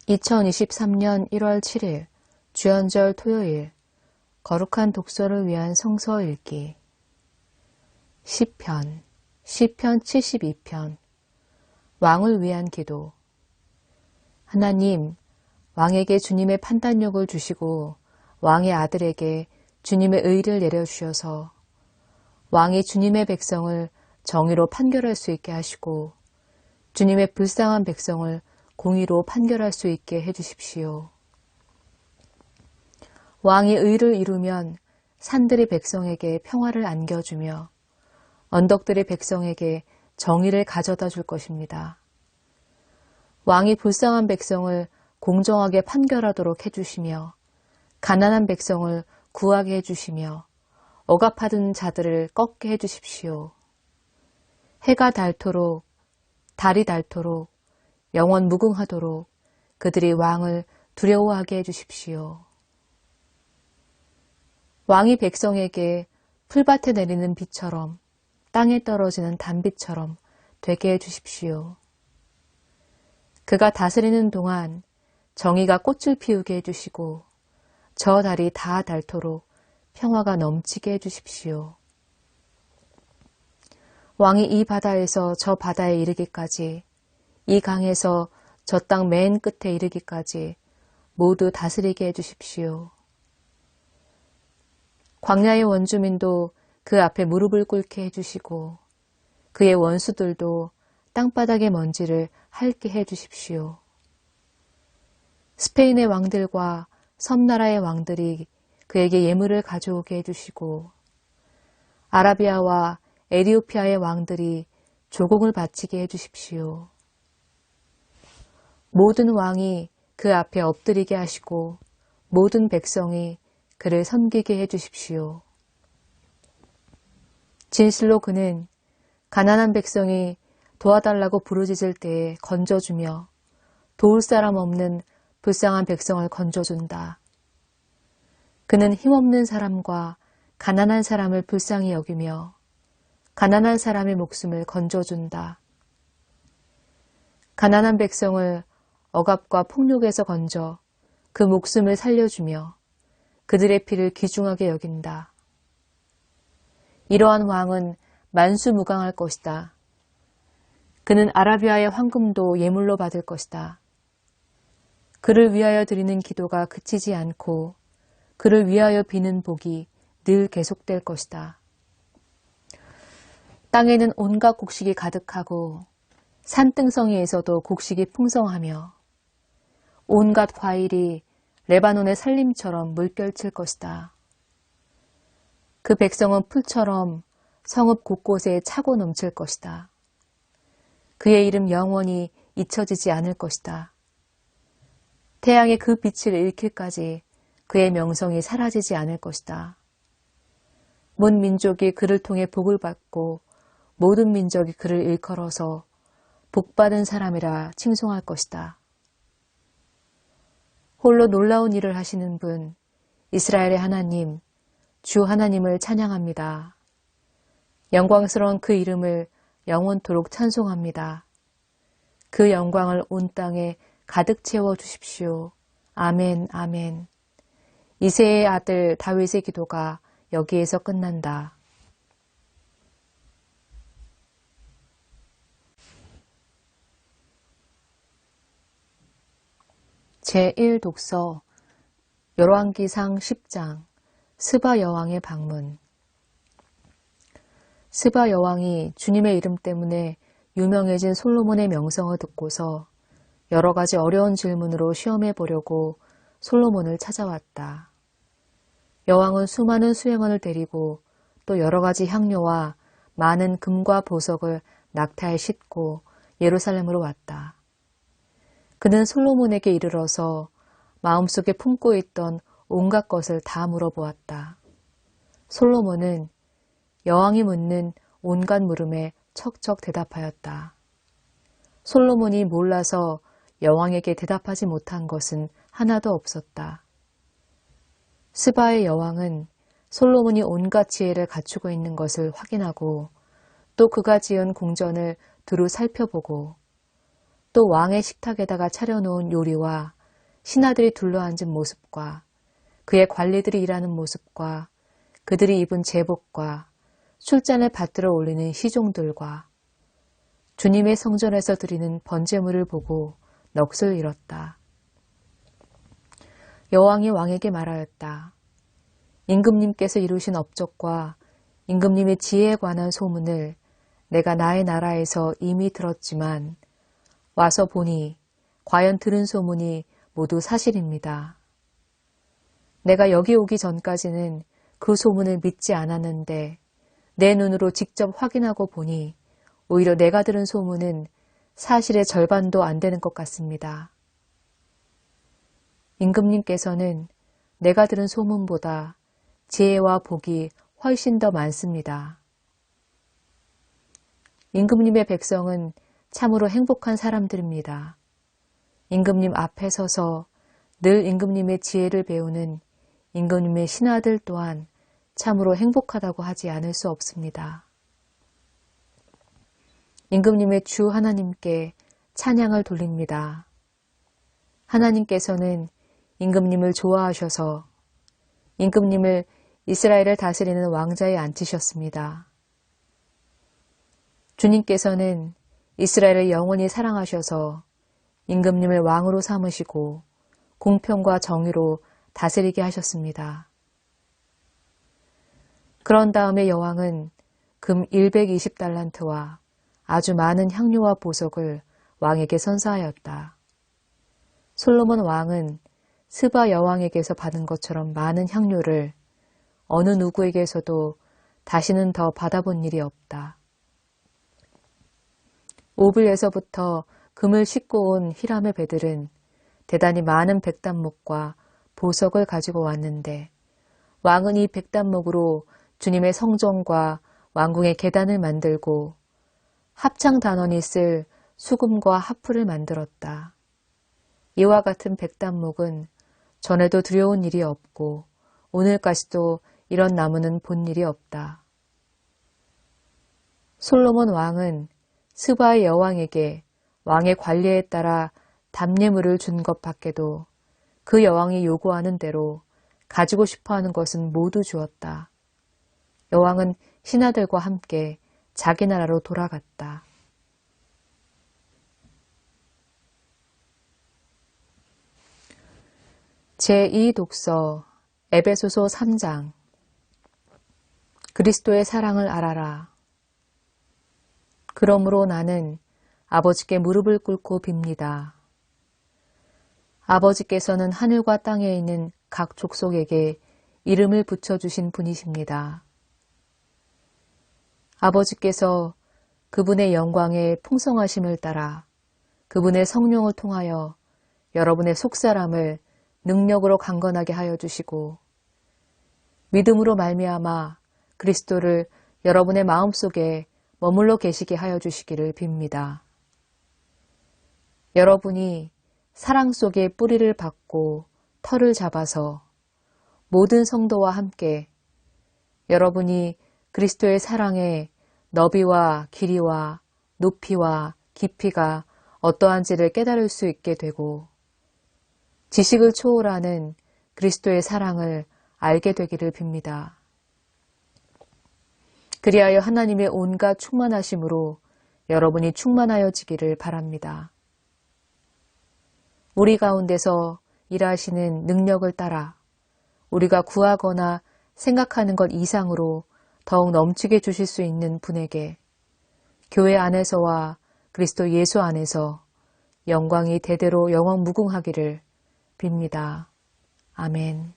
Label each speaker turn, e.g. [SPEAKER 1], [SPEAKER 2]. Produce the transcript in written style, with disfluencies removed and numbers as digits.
[SPEAKER 1] 2023년 1월 7일 주연절 토요일 거룩한 독서를 위한 성서 읽기 시편 72편 왕을 위한 기도. 하나님, 왕에게 주님의 판단력을 주시고 왕의 아들에게 주님의 의를 내려주셔서 왕이 주님의 백성을 정의로 판결할 수 있게 하시고 주님의 불쌍한 백성을 공의로 판결할 수 있게 해주십시오. 왕이 의를 이루면 산들이 백성에게 평화를 안겨주며 언덕들이 백성에게 정의를 가져다 줄 것입니다. 왕이 불쌍한 백성을 공정하게 판결하도록 해주시며 가난한 백성을 구하게 해주시며 억압하던 자들을 꺾게 해주십시오. 해가 닳도록 달이 닳도록 영원 무궁하도록 그들이 왕을 두려워하게 해주십시오. 왕이 백성에게 풀밭에 내리는 비처럼 땅에 떨어지는 단비처럼 되게 해주십시오. 그가 다스리는 동안 정의가 꽃을 피우게 해주시고 저 달이 다 닳도록 평화가 넘치게 해주십시오. 왕이 이 바다에서 저 바다에 이르기까지 이 강에서 저 땅 맨 끝에 이르기까지 모두 다스리게 해주십시오. 광야의 원주민도 그 앞에 무릎을 꿇게 해주시고 그의 원수들도 땅바닥의 먼지를 핥게 해주십시오. 스페인의 왕들과 섬나라의 왕들이 그에게 예물을 가져오게 해주시고 아라비아와 에티오피아의 왕들이 조공을 바치게 해주십시오. 모든 왕이 그 앞에 엎드리게 하시고 모든 백성이 그를 섬기게 해주십시오. 진실로 그는 가난한 백성이 도와달라고 부르짖을 때에 건져주며 도울 사람 없는 불쌍한 백성을 건져준다. 그는 힘없는 사람과 가난한 사람을 불쌍히 여기며 가난한 사람의 목숨을 건져준다. 가난한 백성을 억압과 폭력에서 건져 그 목숨을 살려주며 그들의 피를 귀중하게 여긴다. 이러한 왕은 만수무강할 것이다. 그는 아라비아의 황금도 예물로 받을 것이다. 그를 위하여 드리는 기도가 그치지 않고 그를 위하여 비는 복이 늘 계속될 것이다. 땅에는 온갖 곡식이 가득하고 산등성이에서도 곡식이 풍성하며 온갖 과일이 레바논의 산림처럼 물결칠 것이다. 그 백성은 풀처럼 성읍 곳곳에 차고 넘칠 것이다. 그의 이름 영원히 잊혀지지 않을 것이다. 태양의 그 빛을 잃기까지 그의 명성이 사라지지 않을 것이다. 문 민족이 그를 통해 복을 받고 모든 민족이 그를 일컬어서 복받은 사람이라 칭송할 것이다. 홀로 놀라운 일을 하시는 분, 이스라엘의 하나님, 주 하나님을 찬양합니다. 영광스러운 그 이름을 영원토록 찬송합니다. 그 영광을 온 땅에 가득 채워 주십시오. 아멘, 아멘. 이새의 아들 다윗의 기도가 여기에서 끝난다. 제1독서 열왕기상 10장 스바 여왕의 방문. 스바 여왕이 주님의 이름 때문에 유명해진 솔로몬의 명성을 듣고서 여러 가지 어려운 질문으로 시험해 보려고 솔로몬을 찾아왔다. 여왕은 수많은 수행원을 데리고 또 여러 가지 향료와 많은 금과 보석을 낙타에 싣고 예루살렘으로 왔다. 그는 솔로몬에게 이르러서 마음속에 품고 있던 온갖 것을 다 물어보았다. 솔로몬은 여왕이 묻는 온갖 물음에 척척 대답하였다. 솔로몬이 몰라서 여왕에게 대답하지 못한 것은 하나도 없었다. 스바의 여왕은 솔로몬이 온갖 지혜를 갖추고 있는 것을 확인하고 또 그가 지은 궁전을 두루 살펴보고 또 왕의 식탁에다가 차려놓은 요리와 신하들이 둘러앉은 모습과 그의 관리들이 일하는 모습과 그들이 입은 제복과 술잔을 받들어 올리는 시종들과 주님의 성전에서 드리는 번제물을 보고 넋을 잃었다. 여왕이 왕에게 말하였다. 임금님께서 이루신 업적과 임금님의 지혜에 관한 소문을 내가 나의 나라에서 이미 들었지만 와서 보니 과연 들은 소문이 모두 사실입니다. 내가 여기 오기 전까지는 그 소문을 믿지 않았는데 내 눈으로 직접 확인하고 보니 오히려 내가 들은 소문은 사실의 절반도 안 되는 것 같습니다. 임금님께서는 내가 들은 소문보다 지혜와 복이 훨씬 더 많습니다. 임금님의 백성은 참으로 행복한 사람들입니다. 임금님 앞에 서서 늘 임금님의 지혜를 배우는 임금님의 신하들 또한 참으로 행복하다고 하지 않을 수 없습니다. 임금님의 주 하나님께 찬양을 돌립니다. 하나님께서는 임금님을 좋아하셔서 임금님을 이스라엘을 다스리는 왕자에 앉히셨습니다. 주님께서는 이스라엘을 영원히 사랑하셔서 임금님을 왕으로 삼으시고 공평과 정의로 다스리게 하셨습니다. 그런 다음에 여왕은 금 120달란트와 아주 많은 향료와 보석을 왕에게 선사하였다. 솔로몬 왕은 스바 여왕에게서 받은 것처럼 많은 향료를 어느 누구에게서도 다시는 더 받아본 일이 없다. 오빌에서부터 금을 싣고 온 히람의 배들은 대단히 많은 백단목과 보석을 가지고 왔는데 왕은 이 백단목으로 주님의 성전과 왕궁의 계단을 만들고 합창단원이 쓸 수금과 하프를 만들었다. 이와 같은 백단목은 전에도 들여온 일이 없고 오늘까지도 이런 나무는 본 일이 없다. 솔로몬 왕은 스바의 여왕에게 왕의 관리에 따라 답례물을 준 것 밖에도 그 여왕이 요구하는 대로 가지고 싶어하는 것은 모두 주었다. 여왕은 신하들과 함께 자기 나라로 돌아갔다. 제2독서 에베소서 3장 그리스도의 사랑을 알아라. 그러므로 나는 아버지께 무릎을 꿇고 빕니다. 아버지께서는 하늘과 땅에 있는 각 족속에게 이름을 붙여주신 분이십니다. 아버지께서 그분의 영광의 풍성하심을 따라 그분의 성령을 통하여 여러분의 속사람을 능력으로 강건하게 하여 주시고 믿음으로 말미암아 그리스도를 여러분의 마음속에 머물러 계시게 하여 주시기를 빕니다. 여러분이 사랑 속에 뿌리를 박고 털을 잡아서 모든 성도와 함께 여러분이 그리스도의 사랑의 너비와 길이와 높이와 깊이가 어떠한지를 깨달을 수 있게 되고 지식을 초월하는 그리스도의 사랑을 알게 되기를 빕니다. 그리하여 하나님의 온갖 충만하심으로 여러분이 충만하여지기를 바랍니다. 우리 가운데서 일하시는 능력을 따라 우리가 구하거나 생각하는 것 이상으로 더욱 넘치게 주실 수 있는 분에게 교회 안에서와 그리스도 예수 안에서 영광이 대대로 영원무궁하기를 빕니다. 아멘.